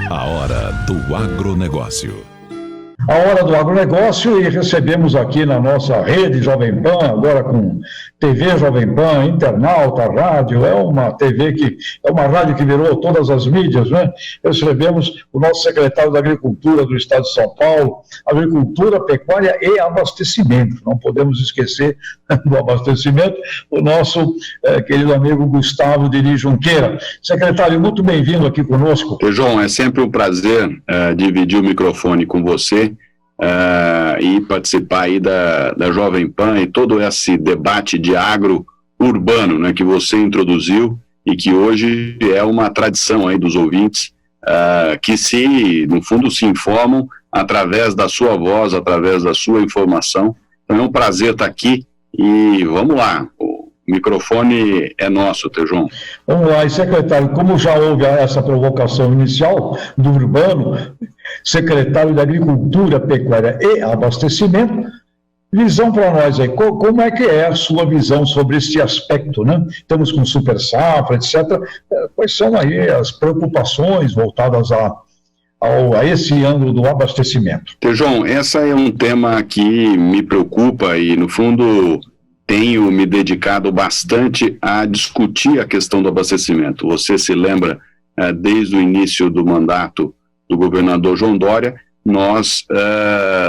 A hora do agronegócio. A hora do agronegócio, e recebemos aqui na nossa rede Jovem Pan, agora com TV Jovem Pan, internauta, rádio, é uma rádio que virou todas as mídias, né? Recebemos o nosso secretário da Agricultura do Estado de São Paulo, Agricultura, Pecuária e Abastecimento. Não podemos esquecer do abastecimento, o nosso querido amigo Gustavo Diri Junqueira. Secretário, muito bem-vindo aqui conosco. João, é sempre um prazer dividir o microfone com você e participar aí da Jovem Pan e todo esse debate de agro urbano, né, que você introduziu e que hoje é uma tradição aí dos ouvintes que no fundo se informam através da sua voz, através da sua informação. Então é um prazer estar aqui e vamos lá. O microfone é nosso, João. Vamos lá, e secretário, como já houve essa provocação inicial do urbano, secretário da Agricultura, Pecuária e Abastecimento, visão para nós aí, como é que é a sua visão sobre este aspecto, né? Estamos com super safra, etc. Quais são aí as preocupações voltadas a esse ângulo do abastecimento? João, essa é um tema que me preocupa e, no fundo, tenho me dedicado bastante a discutir a questão do abastecimento. Você se lembra, desde o início do mandato do governador João Dória, nós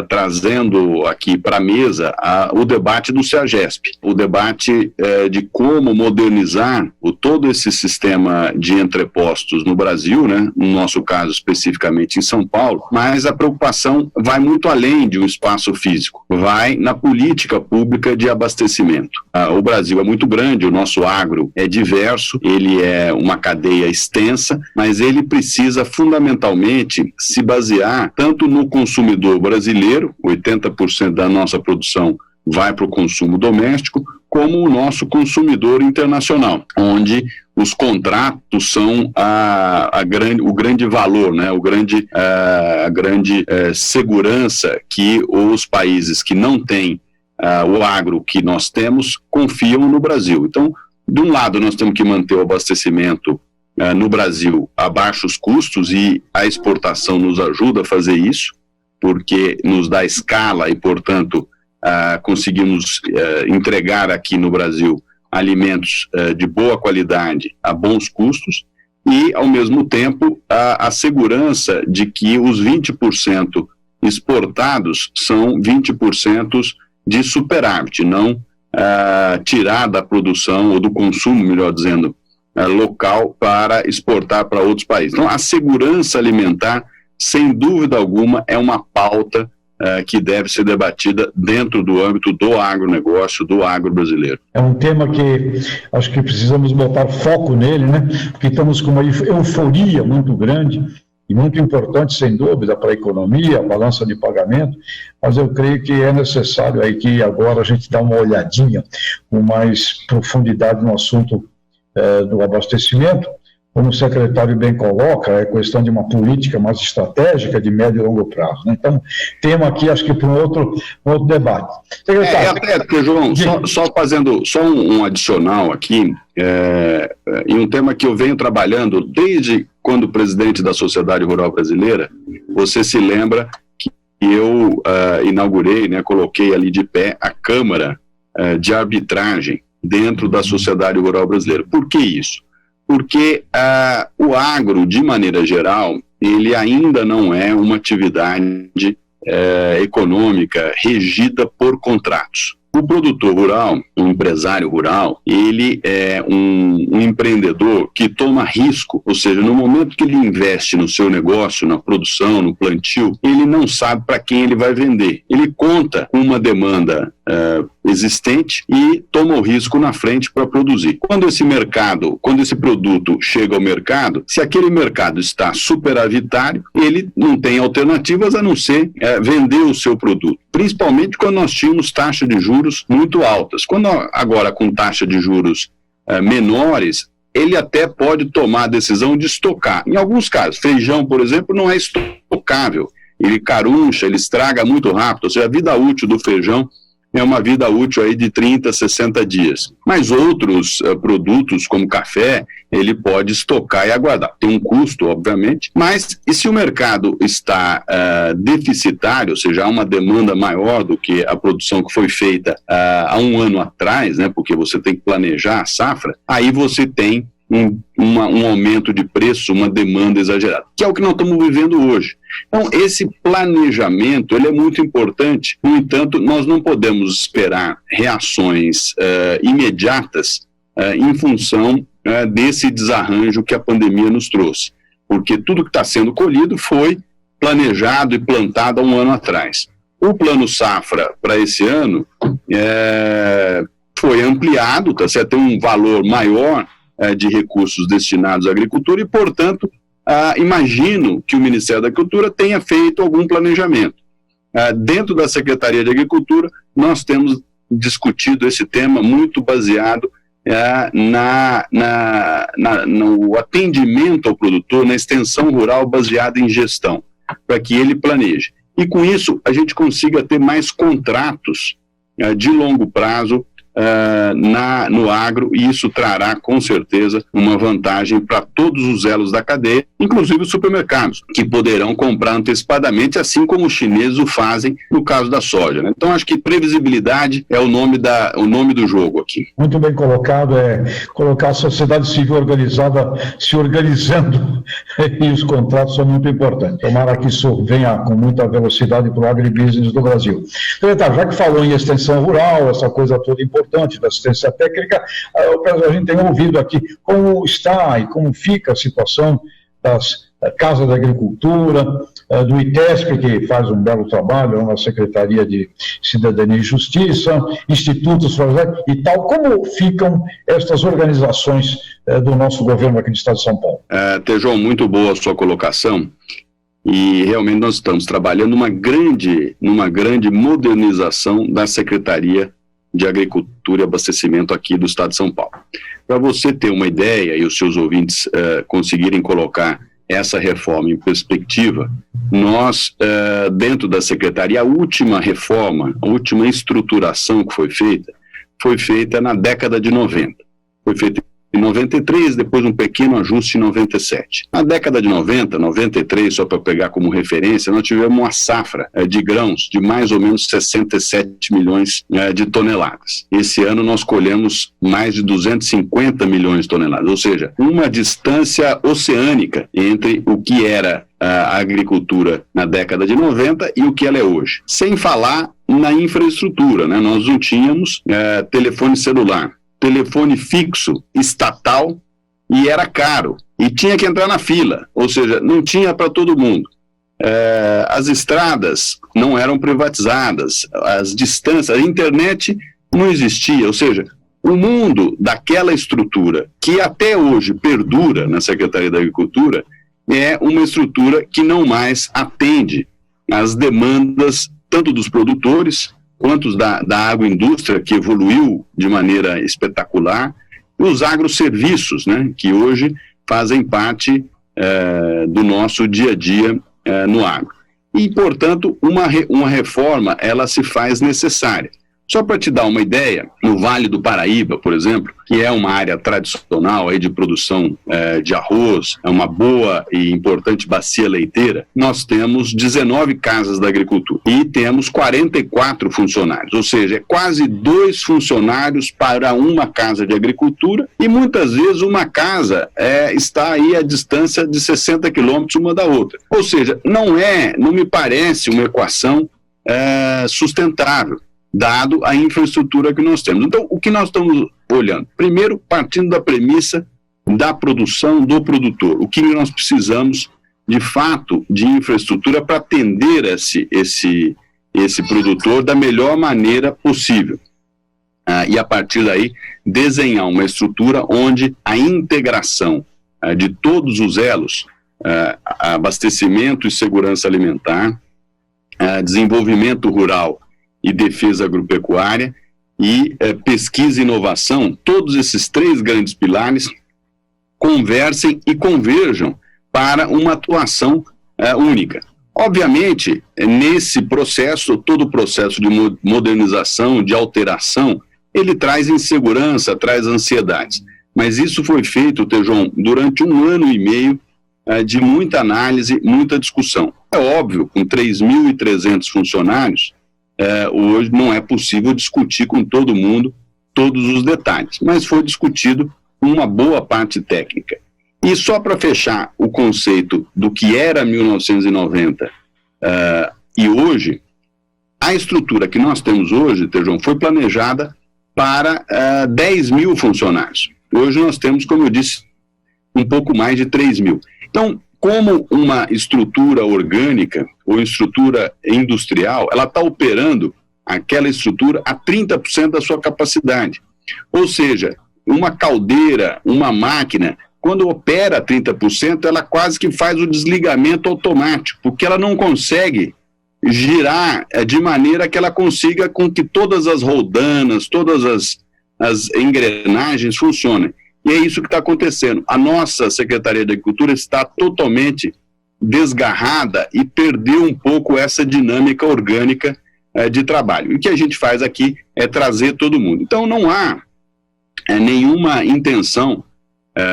trazendo aqui para a mesa o debate do CEAGESP, o debate de como modernizar todo esse sistema de entrepostos no Brasil, né, no nosso caso especificamente em São Paulo, mas a preocupação vai muito além de um espaço físico, vai na política pública de abastecimento. O Brasil é muito grande, o nosso agro é diverso, ele é uma cadeia extensa, mas ele precisa fundamentalmente se basear tanto no consumidor brasileiro, 80% da nossa produção vai para o consumo doméstico, como o nosso consumidor internacional, onde os contratos são o grande valor, né, a grande segurança que os países que não têm o agro que nós temos confiam no Brasil. Então, de um lado, nós temos que manter o abastecimento no Brasil a baixos custos, e a exportação nos ajuda a fazer isso, porque nos dá escala e, portanto, conseguimos entregar aqui no Brasil alimentos de boa qualidade a bons custos e, ao mesmo tempo, a segurança de que os 20% exportados são 20% de superávit, não tirar da produção ou do consumo, melhor dizendo, local para exportar para outros países. Então, a segurança alimentar, sem dúvida alguma, é uma pauta que deve ser debatida dentro do âmbito do agronegócio, do agro brasileiro. É um tema que acho que precisamos botar foco nele, né? Porque estamos com uma euforia muito grande e muito importante, sem dúvida, para a economia, a balança de pagamento, mas eu creio que é necessário aí que agora a gente dá uma olhadinha com mais profundidade no assunto do abastecimento. Como o secretário bem coloca, é questão de uma política mais estratégica de médio e longo prazo, né? Então, tema aqui, acho que para um outro debate. Secretário, João, só fazendo um adicional aqui, e um tema que eu venho trabalhando desde quando presidente da Sociedade Rural Brasileira. Você se lembra que eu inaugurei, né, coloquei ali de pé a Câmara de Arbitragem dentro da Sociedade Rural Brasileira. Por que isso? Porque o agro, de maneira geral, ele ainda não é uma atividade econômica regida por contratos. O produtor rural, o empresário rural, ele é um empreendedor que toma risco, ou seja, no momento que ele investe no seu negócio, na produção, no plantio, ele não sabe para quem ele vai vender. Ele conta com uma demanda existente e toma o risco na frente para produzir. Quando esse produto chega ao mercado, se aquele mercado está superavitário, ele não tem alternativas a não ser vender o seu produto. Principalmente quando nós tínhamos taxa de juros muito altas. Quando agora com taxa de juros menores, ele até pode tomar a decisão de estocar. Em alguns casos, feijão, por exemplo, não é estocável. Ele caruncha, ele estraga muito rápido, ou seja, a vida útil do feijão é uma vida útil aí de 30, 60 dias. Mas outros produtos, como café, ele pode estocar e aguardar. Tem um custo, obviamente, mas e se o mercado está deficitário, ou seja, há uma demanda maior do que a produção que foi feita há um ano atrás, né, porque você tem que planejar a safra, aí você tem um aumento de preço, uma demanda exagerada, que é o que nós estamos vivendo hoje. Então, esse planejamento, ele é muito importante. No entanto, nós não podemos esperar reações imediatas em função desse desarranjo que a pandemia nos trouxe, porque tudo que está sendo colhido foi planejado e plantado há um ano atrás. O plano safra para esse ano foi ampliado, tá certo? Tem um valor maior de recursos destinados à agricultura e, portanto, imagino que o Ministério da Agricultura tenha feito algum planejamento. Dentro da Secretaria de Agricultura, nós temos discutido esse tema muito baseado no atendimento ao produtor, na extensão rural baseada em gestão, para que ele planeje. E com isso, a gente consiga ter mais contratos de longo prazo no agro, e isso trará com certeza uma vantagem para todos os elos da cadeia, inclusive os supermercados, que poderão comprar antecipadamente, assim como os chineses o fazem no caso da soja, né? Então acho que previsibilidade é o nome do jogo aqui. Muito bem colocado, colocar a sociedade civil organizada se organizando e os contratos são muito importantes. Tomara que isso venha com muita velocidade para o agribusiness do Brasil. Então, já que falou em extensão rural, essa coisa toda importante da assistência técnica, a gente tem ouvido aqui como está e como fica a situação das Casas da Agricultura, do ITESP, que faz um belo trabalho na Secretaria de Cidadania e Justiça, institutos e tal. Como ficam estas organizações do nosso governo aqui do Estado de São Paulo? Tejão, muito boa a sua colocação. E realmente nós estamos trabalhando numa grande modernização da Secretaria de Agricultura e Abastecimento aqui do Estado de São Paulo. Para você ter uma ideia e os seus ouvintes conseguirem colocar essa reforma em perspectiva, nós, dentro da Secretaria, a última reforma, a última estruturação que foi feita na década de 90. Foi feita em 93, depois um pequeno ajuste em 97. Na década de 90, 93, só para pegar como referência, nós tivemos uma safra de grãos de mais ou menos 67 milhões de toneladas. Esse ano nós colhemos mais de 250 milhões de toneladas, ou seja, uma distância oceânica entre o que era a agricultura na década de 90 e o que ela é hoje. Sem falar na infraestrutura, né? Nós não tínhamos telefone celular, telefone fixo estatal, e era caro, e tinha que entrar na fila, ou seja, não tinha para todo mundo. As estradas não eram privatizadas, as distâncias, a internet não existia, ou seja, o mundo daquela estrutura que até hoje perdura na Secretaria da Agricultura é uma estrutura que não mais atende às demandas tanto dos produtores quanto da agroindústria, que evoluiu de maneira espetacular, e os agroserviços, né, que hoje fazem parte do nosso dia a dia no agro. E, portanto, uma reforma, ela se faz necessária. Só para te dar uma ideia, no Vale do Paraíba, por exemplo, que é uma área tradicional aí de produção de arroz, é uma boa e importante bacia leiteira, nós temos 19 casas da agricultura e temos 44 funcionários, ou seja, é quase 2 funcionários para uma casa de agricultura, e muitas vezes uma casa está aí a distância de 60 quilômetros uma da outra. Ou seja, não me parece uma equação sustentável, dado a infraestrutura que nós temos. Então, o que nós estamos olhando? Primeiro, partindo da premissa da produção do produtor. O que nós precisamos, de fato, de infraestrutura para atender esse produtor da melhor maneira possível. E, a partir daí, desenhar uma estrutura onde a integração de todos os elos, abastecimento e segurança alimentar, desenvolvimento rural e defesa agropecuária e pesquisa e inovação, todos esses 3 grandes pilares conversem e converjam para uma atuação única. Obviamente, nesse processo, todo o processo de modernização, de alteração, ele traz insegurança, traz ansiedades. Mas isso foi feito, Tejon, durante 1 ano e meio de muita análise, muita discussão. É óbvio, com 3.300 funcionários, hoje não é possível discutir com todo mundo todos os detalhes, mas foi discutido uma boa parte técnica. E só para fechar o conceito do que era 1990 e hoje, a estrutura que nós temos hoje, Tejon, foi planejada para 10 mil funcionários. Hoje nós temos, como eu disse, um pouco mais de 3 mil. Então, como uma estrutura orgânica ou estrutura industrial, ela está operando aquela estrutura a 30% da sua capacidade. Ou seja, uma caldeira, uma máquina, quando opera a 30%, ela quase que faz o desligamento automático, porque ela não consegue girar de maneira que ela consiga com que todas as roldanas, todas as engrenagens funcionem. E é isso que está acontecendo. A nossa Secretaria de Agricultura está totalmente desgarrada e perdeu um pouco essa dinâmica orgânica de trabalho. E o que a gente faz aqui é trazer todo mundo. Então não há nenhuma intenção,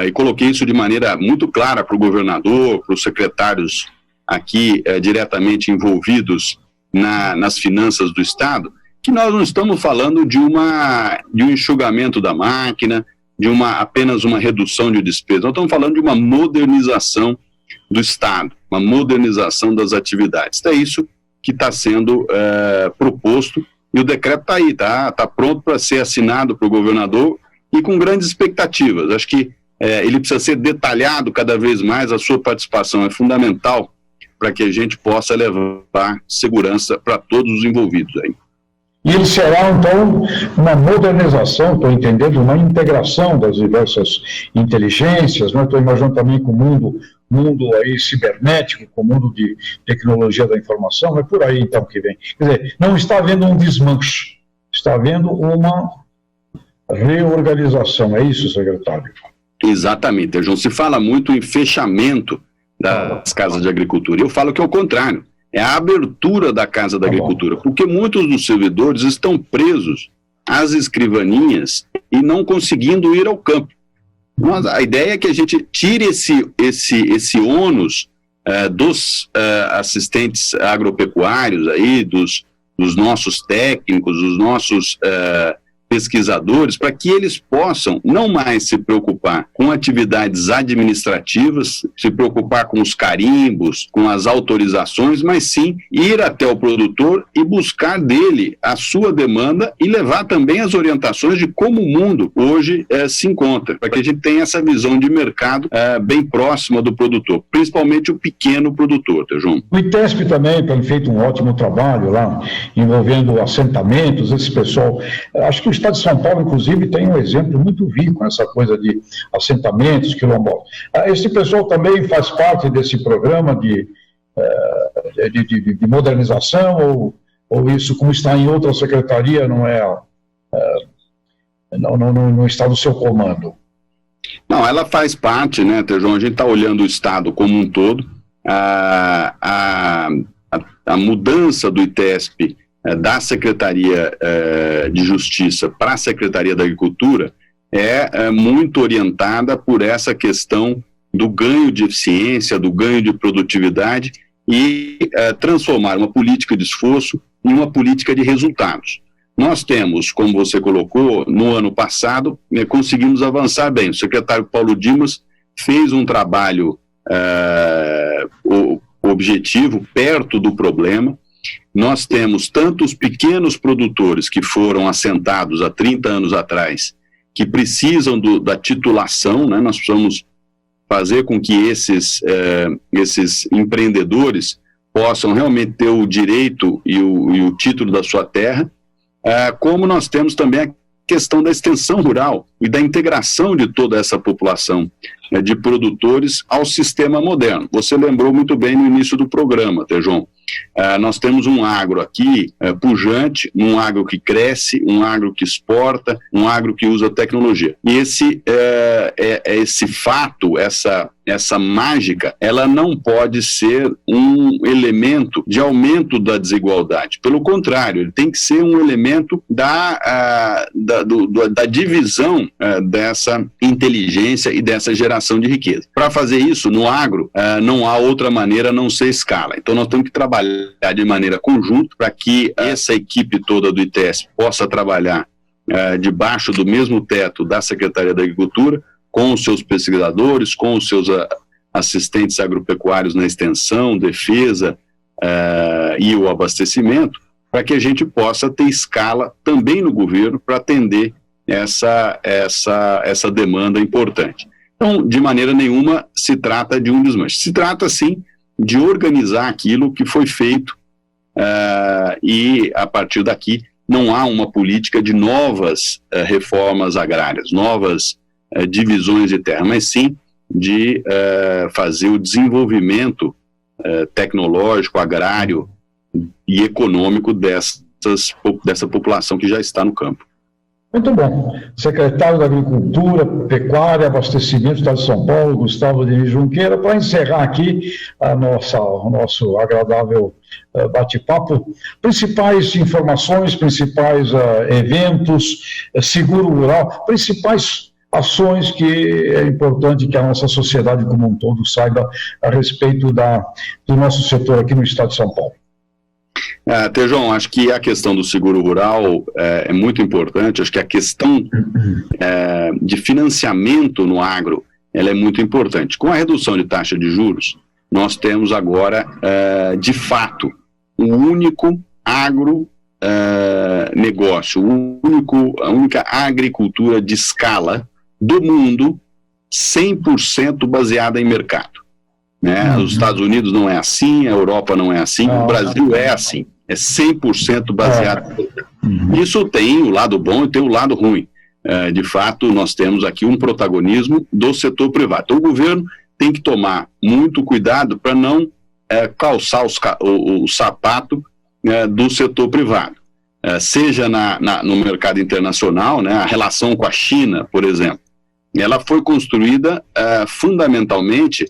e coloquei isso de maneira muito clara para o governador, para os secretários aqui diretamente envolvidos nas finanças do Estado, que nós não estamos falando de um enxugamento da máquina, de apenas uma redução de despesas. Nós estamos falando de uma modernização do Estado, uma modernização das atividades. É isso que está sendo proposto, e o decreto está aí, está pronto para ser assinado para o governador e com grandes expectativas. Acho que ele precisa ser detalhado cada vez mais, a sua participação é fundamental para que a gente possa levar segurança para todos os envolvidos aí. E ele será, então, uma modernização, estou entendendo, uma integração das diversas inteligências, né? Estou imaginando também com o mundo aí cibernético, com o mundo de tecnologia da informação, é por aí, então, que vem. Quer dizer, não está havendo um desmanche, está havendo uma reorganização, é isso, secretário? Exatamente, João. Se fala muito em fechamento das casas de agricultura. Eu falo que é o contrário. É a abertura da Casa da Agricultura, porque muitos dos servidores estão presos às escrivaninhas e não conseguindo ir ao campo. Mas a ideia é que a gente tire esse ônus dos assistentes agropecuários, aí, dos nossos técnicos, dos nossos pesquisadores, para que eles possam não mais se preocupar com atividades administrativas, se preocupar com os carimbos, com as autorizações, mas sim ir até o produtor e buscar dele a sua demanda e levar também as orientações de como o mundo hoje se encontra, para que a gente tenha essa visão de mercado bem próxima do produtor, principalmente o pequeno produtor, tá, João? O ITESP também tem feito um ótimo trabalho lá, envolvendo assentamentos, esse pessoal, acho que o Estado de São Paulo, inclusive, tem um exemplo muito vivo com essa coisa de assentamentos, quilombolas. Esse pessoal também faz parte desse programa de modernização, ou isso, como está em outra secretaria, não está no seu comando? Não, ela faz parte, né, Tejão? A gente está olhando o Estado como um todo. A mudança do ITESP da Secretaria de Justiça para a Secretaria da Agricultura é muito orientada por essa questão do ganho de eficiência, do ganho de produtividade e transformar uma política de esforço em uma política de resultados. Nós temos, como você colocou, no ano passado, conseguimos avançar bem. O secretário Paulo Dimas fez um trabalho objetivo, perto do problema. Nós temos tanto os pequenos produtores que foram assentados há 30 anos atrás, que precisam da titulação, né? Nós precisamos fazer com que esses empreendedores possam realmente ter o direito e o título da sua terra, como nós temos também a questão da extensão rural e da integração de toda essa população de produtores ao sistema moderno. Você lembrou muito bem no início do programa, Tejon. Nós temos um agro aqui pujante, um agro que cresce, um agro que exporta, um agro que usa tecnologia. E esse fato, essa mágica, ela não pode ser um elemento de aumento da desigualdade. Pelo contrário, ele tem que ser um elemento da divisão dessa inteligência e dessa geração de riqueza. Para fazer isso, no agro, não há outra maneira a não ser escala. Então, nós temos que trabalhar de maneira conjunta para que essa equipe toda do ITESP possa trabalhar debaixo do mesmo teto da Secretaria da Agricultura, com os seus pesquisadores, com os seus assistentes agropecuários na extensão, defesa e o abastecimento, para que a gente possa ter escala também no governo para atender essa demanda importante. Então, de maneira nenhuma se trata de um desmanche. Se trata, sim, de organizar aquilo que foi feito e, a partir daqui, não há uma política de novas reformas agrárias, novas divisões de terra, mas sim de fazer o desenvolvimento tecnológico, agrário e econômico dessa população que já está no campo. Muito bom. Secretário da Agricultura, Pecuária, Abastecimento do Estado de São Paulo, Gustavo Denis Junqueira, para encerrar aqui o nosso agradável bate-papo, principais informações, principais eventos, seguro rural, principais ações que é importante que a nossa sociedade como um todo saiba a respeito do nosso setor aqui no Estado de São Paulo. Tejão, acho que a questão do seguro rural é muito importante. Acho que a questão de financiamento no agro ela é muito importante. Com a redução de taxa de juros, nós temos agora, de fato, um único agronegócio, a única agricultura de escala do mundo 100% baseada em mercado. Né? Os Estados Unidos não é assim, a Europa não é assim, o Brasil é assim, é 100% baseado. Isso tem o lado bom e tem o lado ruim. De fato, nós temos aqui um protagonismo do setor privado. Então, o governo tem que tomar muito cuidado para não calçar o sapato do setor privado. Seja no mercado internacional, né, a relação com a China, por exemplo, ela foi construída fundamentalmente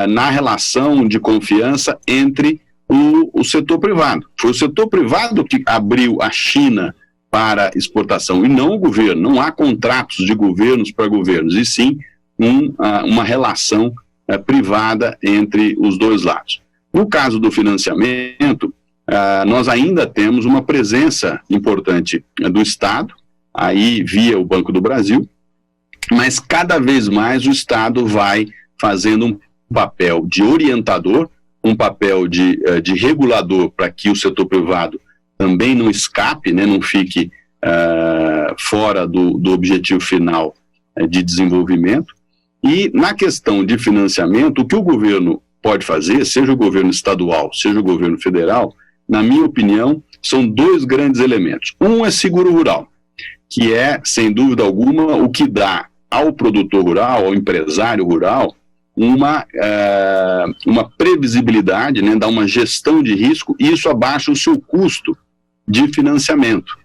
na relação de confiança entre o setor privado. Foi o setor privado que abriu a China para exportação e não o governo. Não há contratos de governos para governos, e sim uma relação privada entre os dois lados. No caso do financiamento, nós ainda temos uma presença importante do Estado, aí via o Banco do Brasil, mas cada vez mais o Estado vai fazendo um papel de orientador, um papel de regulador para que o setor privado também não escape, né, não fique fora do objetivo final de desenvolvimento. E na questão de financiamento, o que o governo pode fazer, seja o governo estadual, seja o governo federal, na minha opinião, são dois grandes elementos. Um é seguro rural, que é, sem dúvida alguma, o que dá ao produtor rural, ao empresário rural, uma previsibilidade, né, dá uma gestão de risco, e isso abaixa o seu custo de financiamento,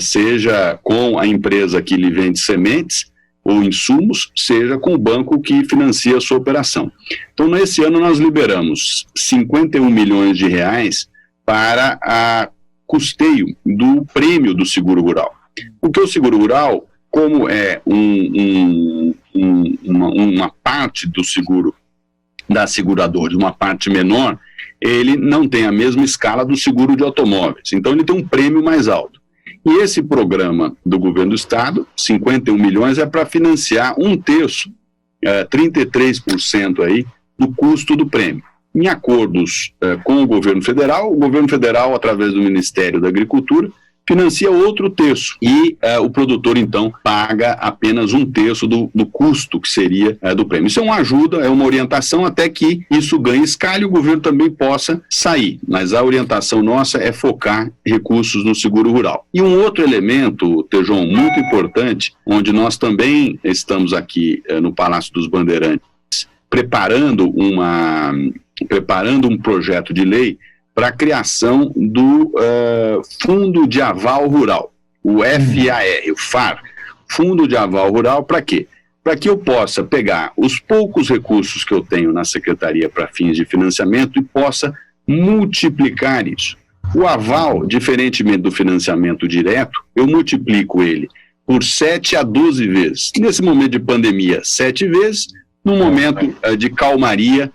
seja com a empresa que lhe vende sementes ou insumos, seja com o banco que financia a sua operação. Então, nesse ano, nós liberamos 51 milhões de reais para a custeio do prêmio do seguro rural. Porque o seguro rural, como é uma parte do seguro da seguradora, uma parte menor, ele não tem a mesma escala do seguro de automóveis. Então, ele tem um prêmio mais alto. E esse programa do governo do Estado, 51 milhões, é para financiar 1/3, 33% aí, do custo do prêmio. Em acordos com o governo federal, através do Ministério da Agricultura, financia outro terço e o produtor, então, paga apenas 1/3 do custo que seria do prêmio. Isso é uma ajuda, é uma orientação até que isso ganhe escala e o governo também possa sair. Mas a orientação nossa é focar recursos no seguro rural. E um outro elemento, Tejon, muito importante, onde nós também estamos aqui no Palácio dos Bandeirantes, preparando um projeto de lei para a criação do Fundo de Aval Rural, o FAR, o FAR, Fundo de Aval Rural, para quê? para que eu possa pegar os poucos recursos que eu tenho na Secretaria para fins de financiamento e possa multiplicar isso. O aval, diferentemente do financiamento direto, eu multiplico ele por 7 a 12 vezes. Nesse momento de pandemia, 7 vezes, no momento de calmaria,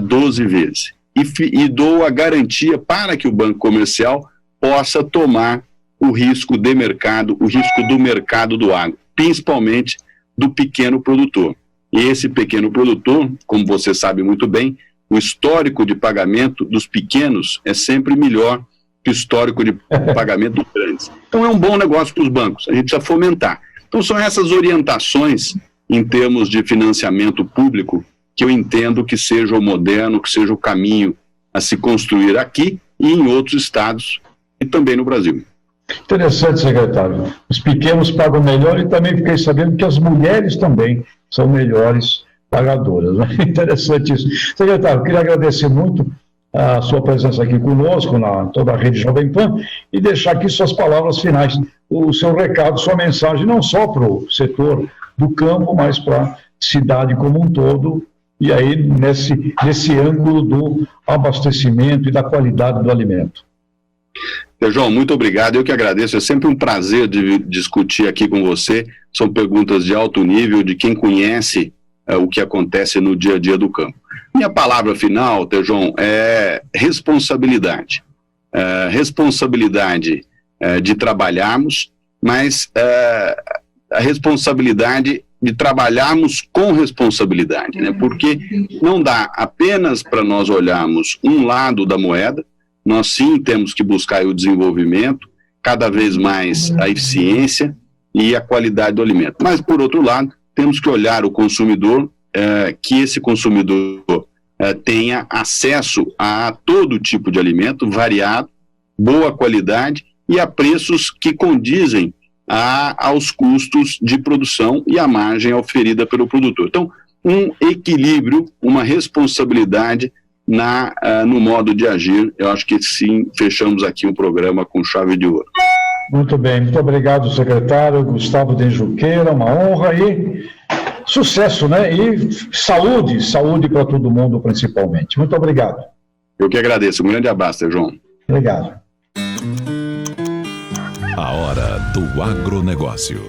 12 vezes. E dou a garantia para que o Banco Comercial possa tomar o risco de mercado, o risco do mercado do agro, principalmente do pequeno produtor. E esse pequeno produtor, como você sabe muito bem, o histórico de pagamento dos pequenos é sempre melhor que o histórico de pagamento dos grandes. Então é um bom negócio para os bancos, a gente precisa fomentar. Então são essas orientações em termos de financiamento público que eu entendo que seja o moderno, que seja o caminho a se construir aqui e em outros estados e também no Brasil. Interessante, secretário. Os pequenos pagam melhor e também fiquei sabendo que as mulheres também são melhores pagadoras. Né? Interessante isso. Secretário, queria agradecer muito a sua presença aqui conosco, na toda a Rede Jovem Pan, e deixar aqui suas palavras finais, o seu recado, sua mensagem, não só para o setor do campo, mas para a cidade como um todo, e aí nesse ângulo do abastecimento e da qualidade do alimento. João, muito obrigado, eu que agradeço, é sempre um prazer de discutir aqui com você, são perguntas de alto nível, de quem conhece o que acontece no dia a dia do campo. Minha palavra final, João, é responsabilidade. Responsabilidade de trabalharmos, mas a responsabilidade de trabalharmos com responsabilidade, né? Porque não dá apenas para nós olharmos um lado da moeda, nós sim temos que buscar o desenvolvimento, cada vez mais a eficiência e a qualidade do alimento. Mas, por outro lado, temos que olhar o consumidor, que esse consumidor tenha acesso a todo tipo de alimento variado, boa qualidade e a preços que condizem aos custos de produção e à margem oferida pelo produtor. Então, um equilíbrio, uma responsabilidade no modo de agir. Eu acho que sim, fechamos aqui um programa com chave de ouro. Muito bem, muito obrigado, secretário Gustavo Denjuqueira, uma honra e sucesso, né? E saúde para todo mundo, principalmente. Muito obrigado. Eu que agradeço. Um grande abraço, João. Obrigado. A hora do agronegócio.